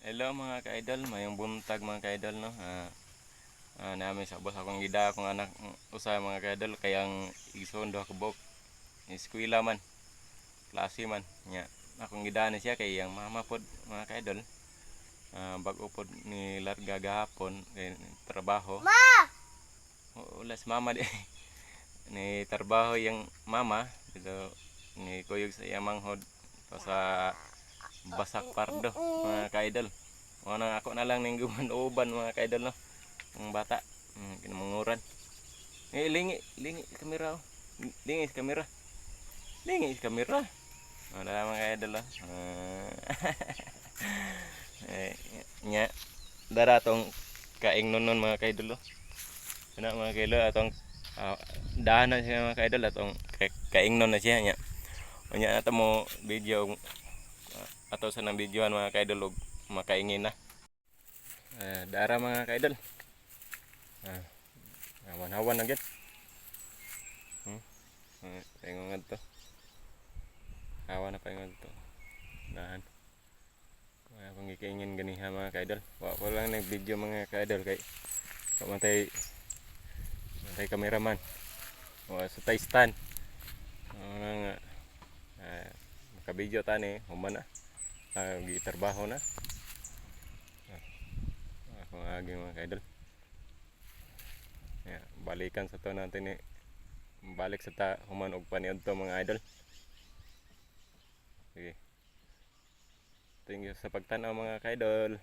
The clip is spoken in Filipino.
Hello mga ka-idol, mayong buntag mga ka-idol no. Namin sa boss akong gida akong anak usa mga ka-idol kayang igsoon do kubok. Eskwela man, klase man nya. Akong gida ni siya kay ang mama pod mga ka-idol. Bag-o pod ni larga gahapon kay trabaho. Wala si mama di. Ni trabaho yung mama dito ni kuyog sa iyang manghod pa sa Basak Pardo mga ka-idol. Nang ako na lang ning guman-uban mga ka-idol no. Ang bata, kinamanguran. Lingi sa kamera. Oh. Lingi sa kamera. Lingi sa kamera. Wala mga ka-idol oh. Eh, nya dara tong kaing nonon mga ka-idol oh. Kana mga ka-idol atong daanan siya mga ka-idol atong kaingnon na siya nya. Unya ato mo video ato sa nang videohan mga ka-idol og makaingin na. Dara mga ka-idol. Hawan-hawan na gyud. Paingon nga to. Hawan na paingon to. Dahan. Akong gikaingin ganiha mga ka-idol. Wa ko lang nag-video mga ka-idol kay matay cameraman. O sa tay stand. Nga maka-video tani human na. Gitrabaho na. Ako agi mga ka-idol. Balikan sa to natin ni balik sa ta human og paniud to mga idol. Sige. Thank you sa pagtanaw mga ka-idol.